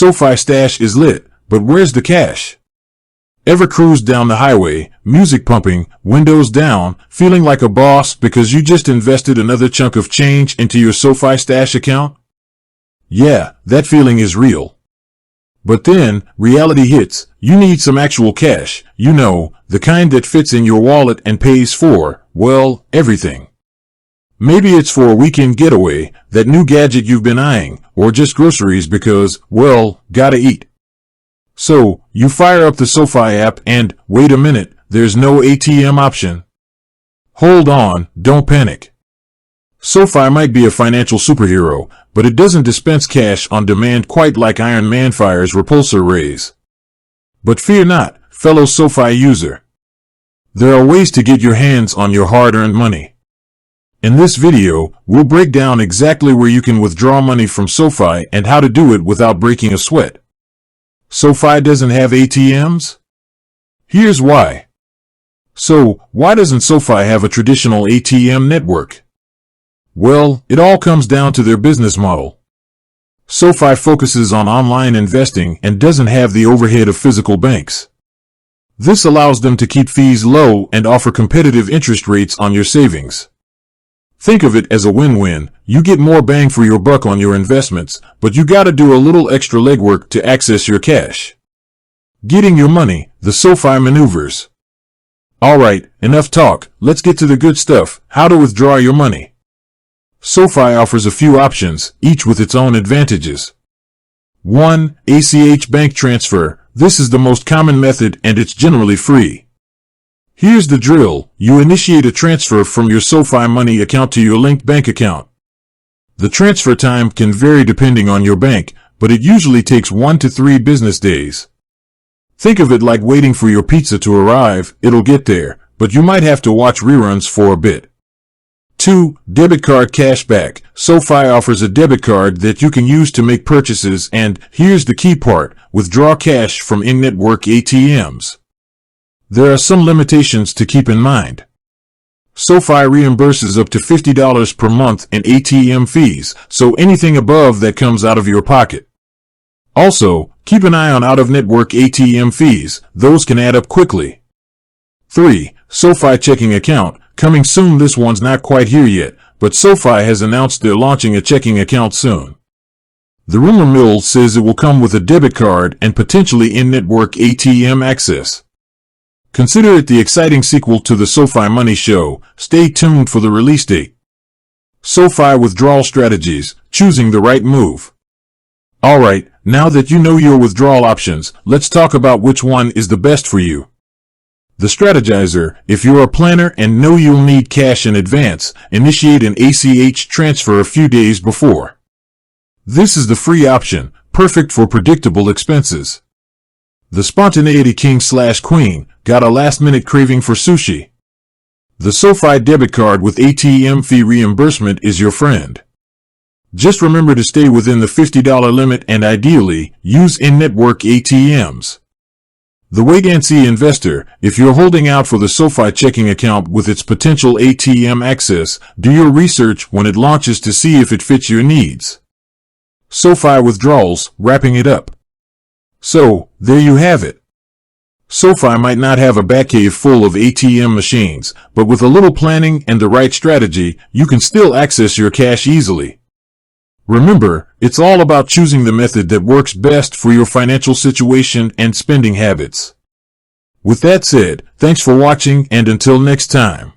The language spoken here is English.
SoFi stash is lit, but where's the cash? Ever cruised down the highway, music pumping, windows down, feeling like a boss because you just invested another chunk of change into your SoFi stash account? Yeah, that feeling is real. But then, reality hits. You need some actual cash, the kind that fits in your wallet and pays for, well, everything. Maybe it's for a weekend getaway, that new gadget you've been eyeing, or just groceries because, well, gotta eat. So, you fire up the SoFi app and, wait a minute, there's no ATM option. Hold on, don't panic. SoFi might be a financial superhero, but it doesn't dispense cash on demand quite like Iron Man fires repulsor rays. But fear not, fellow SoFi user. There are ways to get your hands on your hard-earned money. In this video, we'll break down exactly where you can withdraw money from SoFi and how to do it without breaking a sweat. SoFi doesn't have ATMs? Here's why. So, why doesn't SoFi have a traditional ATM network? Well, it all comes down to their business model. SoFi focuses on online investing and doesn't have the overhead of physical banks. This allows them to keep fees low and offer competitive interest rates on your savings. Think of it as a win-win. You get more bang for your buck on your investments, but you gotta do a little extra legwork to access your cash. Getting your money, the SoFi maneuvers. Alright, enough talk, let's get to the good stuff, how to withdraw your money. SoFi offers a few options, each with its own advantages. 1. ACH bank transfer. This is the most common method and it's generally free. Here's the drill. You initiate a transfer from your SoFi Money account to your linked bank account. The transfer time can vary depending on your bank, but it usually takes 1 to 3 business days. Think of it like waiting for your pizza to arrive. It'll get there, but you might have to watch reruns for a bit. 2. Debit card cashback. SoFi offers a debit card that you can use to make purchases and, here's the key part, withdraw cash from in-network ATMs. There are some limitations to keep in mind. SoFi reimburses up to $50 per month in ATM fees, so anything above that comes out of your pocket. Also, keep an eye on out-of-network ATM fees, those can add up quickly. 3. SoFi checking account. Coming soon. This one's not quite here yet, but SoFi has announced they're launching a checking account soon. The rumor mill says it will come with a debit card and potentially in-network ATM access. Consider it the exciting sequel to the SoFi Money Show. Stay tuned for the release date. SoFi withdrawal strategies, choosing the right move. Alright, now that you know your withdrawal options, let's talk about which one is the best for you. The Strategizer. If you're a planner and know you'll need cash in advance, initiate an ACH transfer a few days before. This is the free option, perfect for predictable expenses. The Spontaneity King/Queen. Got a last-minute craving for sushi? The SoFi debit card with ATM fee reimbursement is your friend. Just remember to stay within the $50 limit and ideally, use in-network ATMs. The wait-and-see investor. If you're holding out for the SoFi checking account with its potential ATM access, do your research when it launches to see if it fits your needs. SoFi withdrawals, wrapping it up. So, there you have it. SoFi might not have a Batcave full of ATM machines, but with a little planning and the right strategy, you can still access your cash easily. Remember, it's all about choosing the method that works best for your financial situation and spending habits. With that said, thanks for watching and until next time.